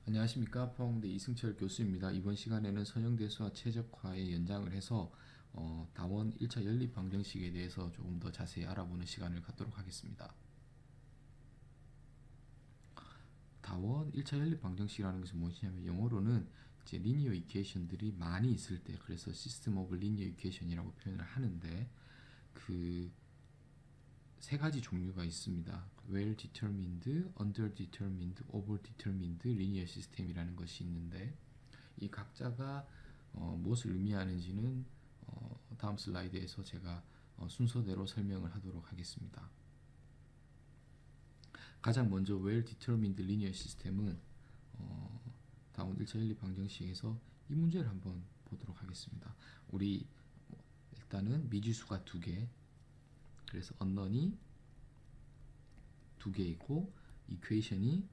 안녕하십니까. 포항대 이승철 교수입니다. 이번 시간에는 선형대수와 최적화의 연장을 해서 다원 1차 연립 방정식에 대해서 조금 더 자세히 알아보는 시간을 갖도록 하겠습니다. 다원 1차 연립 방정식이라는 것은 무엇이냐면 영어로는 이제 리니어 이퀘이션들이 많이 있을 때, 그래서 시스템 오브 리니어 이퀘이션이라고 표현을 하는데, 그 세 가지 종류가 있습니다. well determined, under determined, over determined linear system이라는 것이 있는데, 이 각자가 무엇을 의미하는지는 다음 슬라이드에서 제가 순서대로 설명을 하도록 하겠습니다. 가장 먼저 well determined linear system은 다음 1차 연립 방정식에서 이 문제를 한번 보도록 하겠습니다. 우리 일단은 미지수가 2개, 그래서 unknown이 2개 있고 이퀘이션이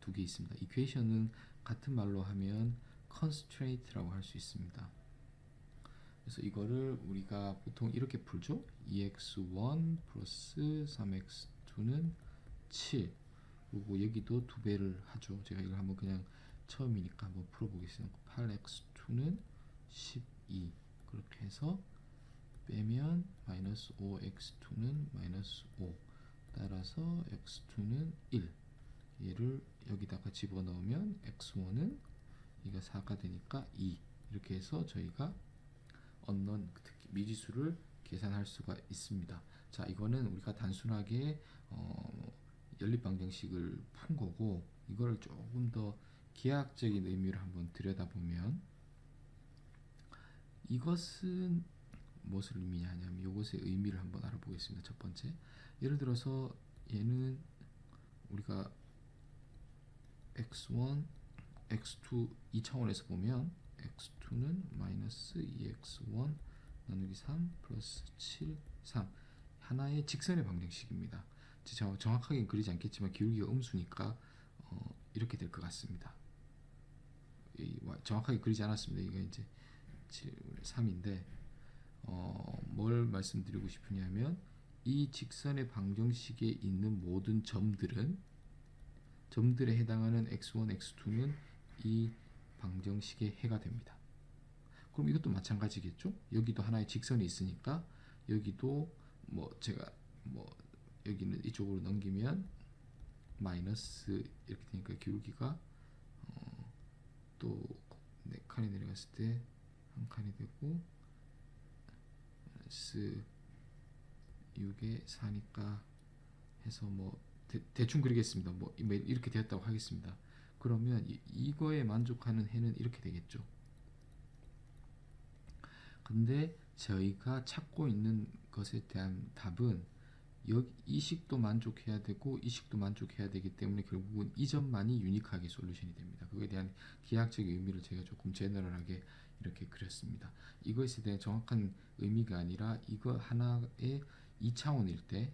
2개 있습니다. 이퀘이션은 같은 말로 하면 constraint라고 할 수 있습니다. 그래서 이거를 우리가 보통 이렇게 풀죠. 2x1 플러스 3x2는 7, 그리고 여기도 2배를 하죠. 제가 이걸 한번 그냥 처음이니까 한번 풀어보겠습니다. 8x2는 12, 그렇게 해서 빼면 마이너스 5x2는 마이너스 5, 따라서 x2는 1, 얘를 여기다가 집어넣으면 x1은 이가 4가 되니까 2, 이렇게 해서 저희가 unknown, 특히 미지수를 계산할 수가 있습니다. 자, 이거는 우리가 단순하게 연립 방정식을 푼 거고, 이거를 조금 더 기하학적인 의미를 한번 들여다보면 이것은 무엇을 의미하냐면 이것의 의미를 한번 알아보겠습니다. 첫 번째, 예를 들어서 얘는 우리가 x1, x2 이 차원에서 보면 x2는 마이너스 2x1 나누기 3 플러스 7, 3, 하나의 직선의 방정식입니다. 제가 정확하게 그리지 않겠지만 기울기가 음수니까 이렇게 될 것 같습니다. 정확하게 그리지 않았습니다. 이거 이제 3인데 뭘 말씀드리고 싶으냐면 이 직선의 방정식에 있는 모든 점들에 해당하는 x1, x2는 이 방정식의 해가 됩니다. 그럼 이것도 마찬가지겠죠? 여기도 하나의 직선이 있으니까 여기도 제가 여기는 이쪽으로 넘기면 마이너스 이렇게 되니까 기울기가 또 4칸이 내려갔을 때 1칸이 되고 마이너스 6에 4니까 해서 대충 그리겠습니다. 이렇게 되었다고 하겠습니다. 그러면 이거에 만족하는 해는 이렇게 되겠죠. 근데 저희가 찾고 있는 것에 대한 답은 이 식도 만족해야 되고 이 식도 만족해야 되기 때문에 결국은 이 점만이 유니크하게 솔루션이 됩니다. 그거에 대한 기하학적인 의미를 제가 조금 제너럴하게 이렇게 그렸습니다. 이것에 대한 정확한 의미가 아니라 이거 하나의 2차원일 때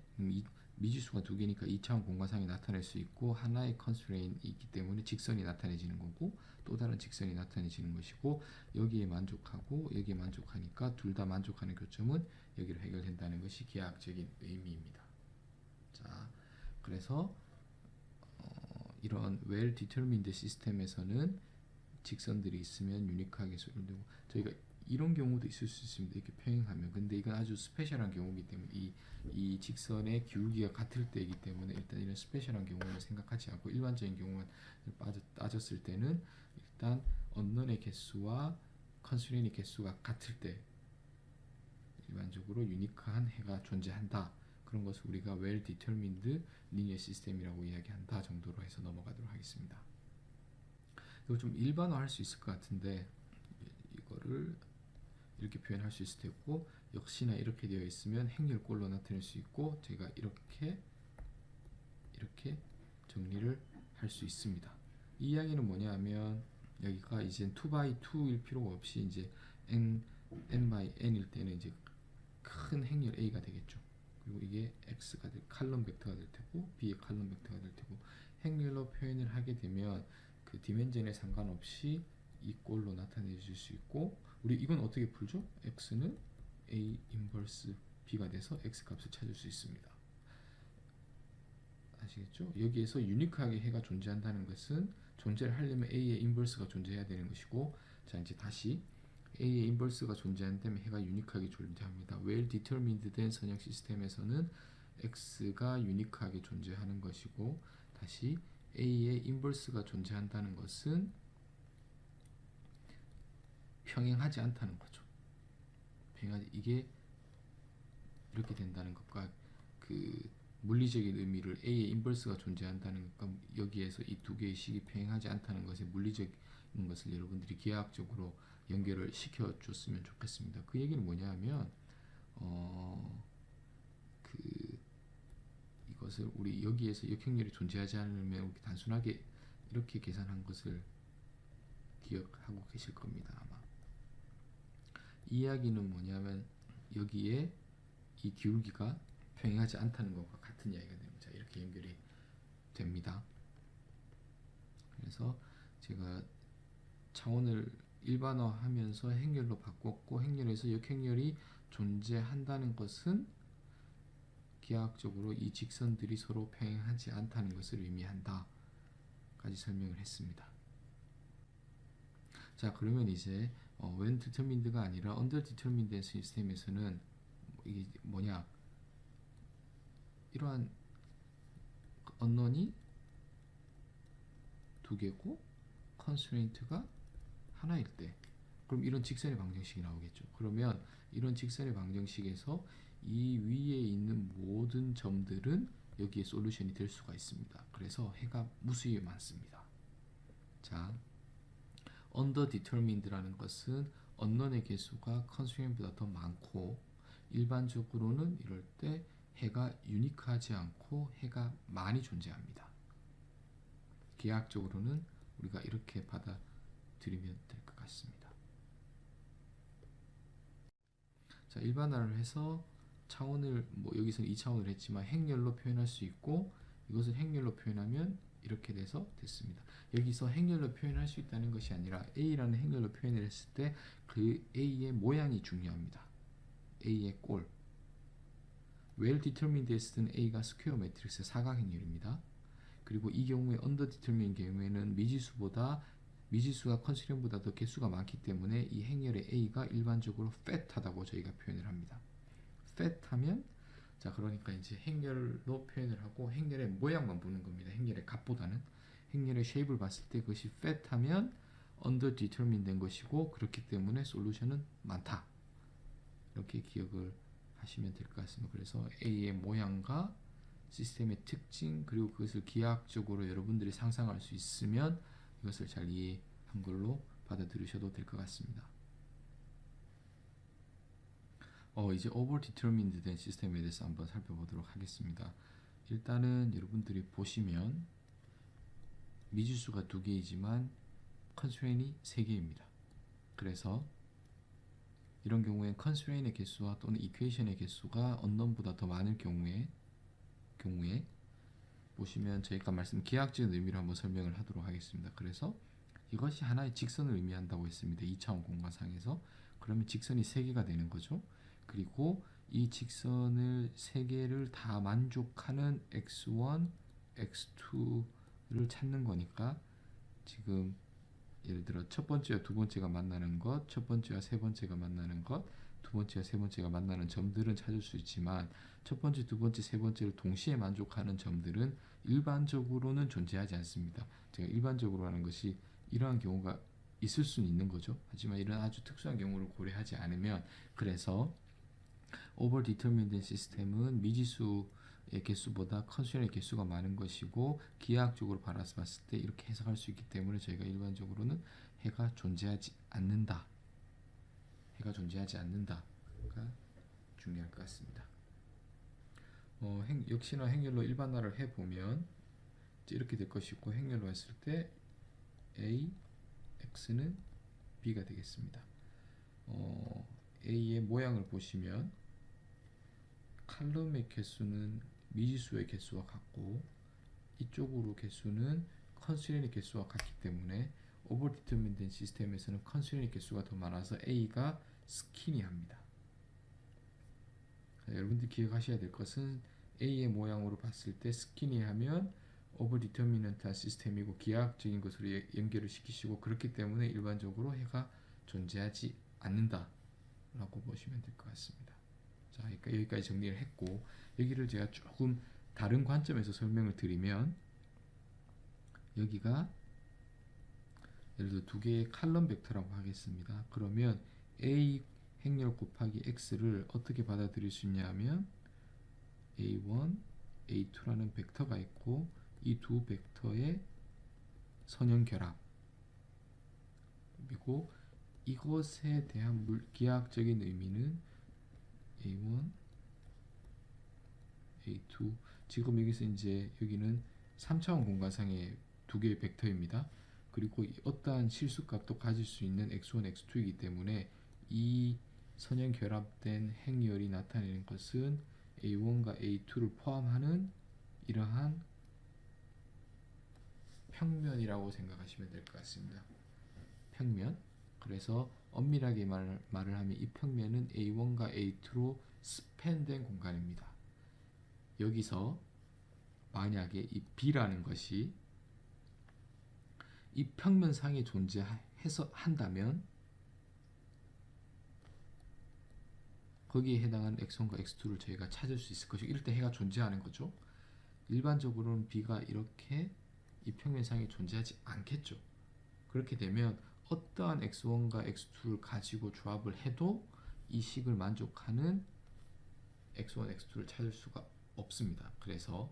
미지수가 2개니까 2차원 공간상에 나타낼 수 있고 하나의 컨스트레인이 있기 때문에 직선이 나타내지는 거고 또 다른 직선이 나타내지는 것이고, 여기에 만족하고 여기에 만족하니까 둘 다 만족하는 교점은 여기로 해결된다는 것이 기하학적인 의미입니다. 자, 그래서 이런 well determined 시스템에서는 직선들이 있으면 유니크하게 소홀되고, 저희가 이런 경우도 있을 수 있습니다. 이렇게 평행하면. 근데 이건 아주 스페셜한 경우이기 때문에 이 직선의 기울기가 같을 때이기 때문에 일단 이런 스페셜한 경우는 생각하지 않고 일반적인 경우만 따졌을 때는 일단 언론의 개수와 컨스트레인의 개수가 같을 때 일반적으로 유니크한 해가 존재한다. 그런 것을 우리가 well determined linear system이라고 이야기한다 정도로 해서 넘어가도록 하겠습니다. 이거 좀 일반화할 수 있을 것 같은데 이거를 이렇게 표현할 수 있을 테고, 역시나 이렇게 되어 있으면 행렬꼴로 나타낼 수 있고, 제가 이렇게 정리를 할 수 있습니다. 이 이야기는 뭐냐 하면 여기가 이제 2x2일 필요가 없이 이제 n by n일 때는 이제 큰 행렬 A가 되겠죠. 그리고 이게 x가 될 칼럼 벡터가 될 테고 b의 칼럼 벡터가 될 테고, 행렬로 표현을 하게 되면 그 디멘전에 상관없이 이 꼴로 나타내 줄 수 있고, 우리 이건 어떻게 풀죠? x는 a 인버스 b가 돼서 x 값을 찾을 수 있습니다. 아시겠죠? 여기에서 유니크하게 해가 존재한다는 것은 존재를 하려면 A의 인버스가 존재해야 되는 것이고, 자 이제 다시 A의 인버스가 존재한다면 해가 유니크하게 존재합니다. well determined 된 선형 시스템에서는 X가 유니크하게 존재하는 것이고, 다시 A의 인버스가 존재한다는 것은 평행하지 않다는 거죠. 이게 이렇게 된다는 것과 그 물리적인 의미를 A의 인버스가 존재한다는 것과 여기에서 이 두 개의 식이 평행하지 않다는 것의 물리적인 것을 여러분들이 기하학적으로 연결을 시켜줬으면 좋겠습니다. 그 얘기는 뭐냐 하면 이것을 우리 여기에서 역행렬이 존재하지 않으면 우리 단순하게 이렇게 계산한 것을 기억하고 계실 겁니다. 아마 이 이야기는 뭐냐면 여기에 이 기울기가 평행하지 않다는 것과 같은 이야기가 됩니다. 이렇게 연결이 됩니다. 그래서 제가 차원을 일반화하면서 행렬로 바꿨고, 행렬에서 역행렬이 존재한다는 것은 기하학적으로 이 직선들이 서로 평행하지 않다는 것을 의미한다 까지 설명을 했습니다. 자, 그러면 이제 when determined가 아니라 under determined 시스템에서는 이게 뭐냐, 이러한 unknown이 두 개고 constraint가 하나일 때, 그럼 이런 직선의 방정식이 나오겠죠. 그러면 이런 직선의 방정식에서 이 위에 있는 모든 점들은 여기에 솔루션이 될 수가 있습니다. 그래서 해가 무수히 많습니다. 자, underdetermined라는 것은 unknown의 개수가 constraint보다 더 많고, 일반적으로는 이럴 때 해가 유니크하지 않고 해가 많이 존재합니다. 기하학적으로는 우리가 이렇게 받아들이면 될 것 같습니다. 자, 일반화를 해서 차원을 여기서는 2차원을 했지만 행렬로 표현할 수 있고, 이것을 행렬로 표현하면 이렇게 돼서 됐습니다. 여기서 행렬로 표현할 수 있다는 것이 아니라 A라는 행렬로 표현을 했을 때 그 A의 모양이 중요합니다. A의 꼴. well determined 했을 때는 A가 스퀘어 매트릭스 사각행렬입니다. 그리고 이 경우에 under determined 경우에는 미지수가 컨스트레인트보다 더 개수가 많기 때문에 이 행렬의 A가 일반적으로 fat하다고 저희가 표현을 합니다. fat하면, 자 그러니까 이제 행렬로 표현을 하고 행렬의 모양만 보는 겁니다. 행렬의 값보다는 행렬의 쉐입을 봤을 때 그것이 fat하면 under determined 된 것이고, 그렇기 때문에 솔루션은 많다. 이렇게 기억을 하시면 될 것 같습니다. 그래서 A의 모양과 시스템의 특징, 그리고 그것을 기하학적으로 여러분들이 상상할 수 있으면 이것을 잘 이해한 걸로 받아들이셔도 될 것 같습니다. 이제 over determined 된 시스템에 대해서 한번 살펴보도록 하겠습니다. 일단은 여러분들이 보시면 미지수가 2개이지만 컨스트레인이 3개입니다. 그래서 이런 경우에 컨스트레인의 개수와 또는 이퀘이션의 개수가 unknown보다 더 많을 경우에 보시면 저희가 기하학적인 의미로 한번 설명을 하도록 하겠습니다. 그래서 이것이 하나의 직선을 의미한다고 했습니다. 2차원 공간상에서. 그러면 직선이 3개가 되는 거죠. 그리고 이 직선을 3개를 다 만족하는 x1, x2를 찾는 거니까, 지금 예를 들어 첫 번째와 두 번째가 만나는 것, 첫 번째와 세 번째가 만나는 것, 두 번째와 세 번째가 만나는 점들은 찾을 수 있지만, 첫 번째, 두 번째, 세 번째를 동시에 만족하는 점들은 일반적으로는 존재하지 않습니다. 제가 일반적으로 하는 것이 이러한 경우가 있을 수는 있는 거죠. 하지만 이런 아주 특수한 경우를 고려하지 않으면, 그래서 over determined 시스템은 미지수의 개수보다 컨스트레인의 개수가 많은 것이고, 기하학적으로 바라봤을 때 이렇게 해석할 수 있기 때문에 저희가 일반적으로는 해가 존재하지 않는다가 중요할 것 같습니다. 역시나 행렬로 일반화를 해보면 이렇게 될 것이고, 행렬로 했을 때 A, X는 B가 되겠습니다. A의 모양을 보시면 칼럼의 개수는 미지수의 개수와 같고, 이쪽으로 개수는 컨스트레인의 개수와 같기 때문에 오버 디터민된 시스템에서는 컨스트레인의 개수가 더 많아서 A가 스키니합니다. 여러분들 기억하셔야 될 것은 A의 모양으로 봤을 때 스키니하면 오버디터미넌트한 시스템이고 기하학적인 것으로 연결을 시키시고 그렇기 때문에 일반적으로 해가 존재하지 않는다 라고 보시면 될 것 같습니다. 자, 그러니까 여기까지 정리를 했고 여기를 제가 조금 다른 관점에서 설명을 드리면 여기가 예를 들어 두 개의 칼럼 벡터라고 하겠습니다. 그러면 A 행렬 곱하기 X를 어떻게 받아들일 수 있냐 하면 A1, A2라는 벡터가 있고 이 두 벡터의 선형 결합 그리고 이것에 대한 기하학적인 의미는 A1, A2 지금 여기서 이제 여기는 3차원 공간상의 두 개의 벡터입니다. 그리고 어떠한 실수값도 가질 수 있는 x1, x2이기 때문에 이 선형 결합된 행렬이 나타내는 것은 A1과 A2를 포함하는 이러한 평면이라고 생각하시면 될 것 같습니다. 평면. 그래서 엄밀하게 말을 하면 이 평면은 A1과 A2로 스팬된 공간입니다. 여기서 만약에 이 B라는 것이 이 평면상에 존재해서 한다면 거기에 해당하는 x1과 x2를 저희가 찾을 수 있을 것이고 이럴 때 해가 존재하는 거죠. 일반적으로는 B가 이렇게 이 평면상에 존재하지 않겠죠. 그렇게 되면 어떠한 x1과 x2를 가지고 조합을 해도 이 식을 만족하는 x1, x2를 찾을 수가 없습니다. 그래서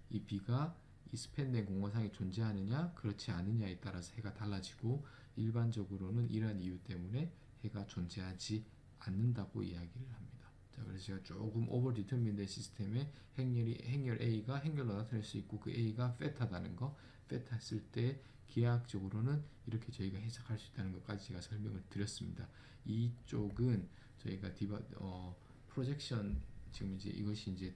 이 B가 이 스팬된 공간상에 존재하느냐 그렇지 않느냐에 따라서 해가 달라지고 일반적으로는 이러한 이유 때문에 해가 존재하지 않는다고 이야기를 합니다. 자, 그래서 제가 조금 오버 디터민된 시스템의 행렬 A가 행렬로 나타낼 수 있고 그 A가 페타다는 거 페타 했을 때 기하학적으로는 이렇게 저희가 해석할 수 있다는 것까지 제가 설명을 드렸습니다. 이쪽은 저희가 프로젝션 지금 이제 이것이 이제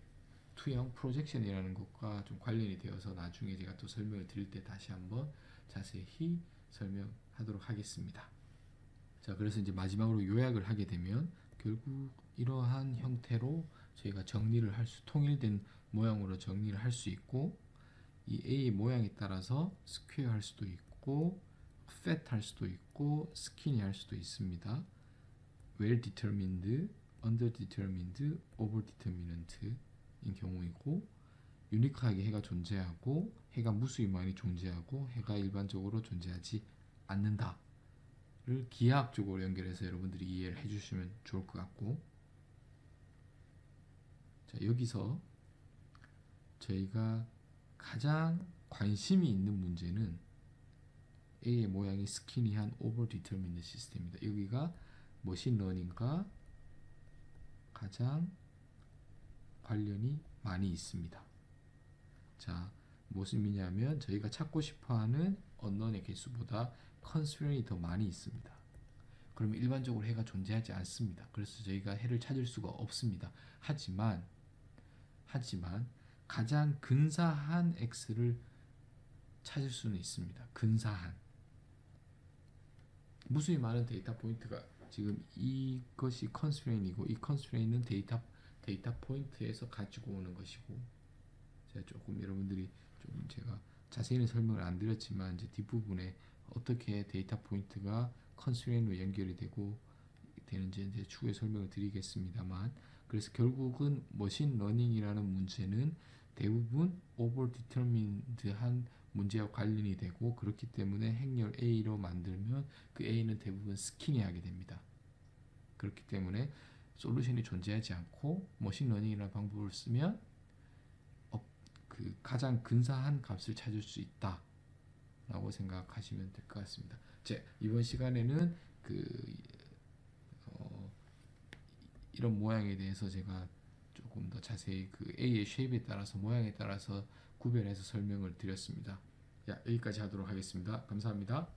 투영 프로젝션이라는 것과 좀 관련이 되어서 나중에 제가 또 설명을 드릴 때 다시 한번 자세히 설명하도록 하겠습니다. 자, 그래서 이제 마지막으로 요약을 하게 되면 결국 이러한 형태로 저희가 통일된 모양으로 정리를 할 수 있고 이 A의 모양에 따라서 스퀘어 할 수도 있고 fat 할 수도 있고 skinny 할 수도 있습니다. well determined, under determined, over determinant 인 경우이고 유니크하게 해가 존재하고 해가 무수히 많이 존재하고 해가 일반적으로 존재하지 않는다를 기하학적으로 연결해서 여러분들이 이해를 해주시면 좋을 것 같고 자, 여기서 저희가 가장 관심이 있는 문제는 A의 모양이 스키니한 오버 디터미넌트 시스템입니다. 여기가 머신러닝과 가장 관련이 많이 있습니다. 자, 무슨 의미냐면 저희가 찾고 싶어하는 언론의 개수보다 컨스트레인이 더 많이 있습니다. 그러면 일반적으로 해가 존재하지 않습니다. 그래서 저희가 해를 찾을 수가 없습니다. 하지만 가장 근사한 x를 찾을 수는 있습니다. 근사한 무수히 많은 데이터 포인트가 지금 이것이 컨스트레인이고 이 컨스트레인은 데이터 포인트에서 가지고 오는 것이고 제가 조금 여러분들이 좀 제가 자세히는 설명을 안 드렸지만 이제 뒷부분에 어떻게 데이터 포인트가 컨스트레인으로 연결이 되는지 이제 추후에 설명을 드리겠습니다만 그래서 결국은 머신 러닝이라는 문제는 대부분 오버 디터민드한 문제와 관련이 되고 그렇기 때문에 행렬 A로 만들면 그 A는 대부분 스키니하게 됩니다. 그렇기 때문에 솔루션이 존재하지 않고 머신러닝이라는 방법을 쓰면 그 가장 근사한 값을 찾을 수 있다 라고 생각하시면 될 것 같습니다. 이번 시간에는 이런 모양에 대해서 제가 조금 더 자세히 그 A의 쉐입에 따라서 모양에 따라서 구별해서 설명을 드렸습니다. 여기까지 하도록 하겠습니다. 감사합니다.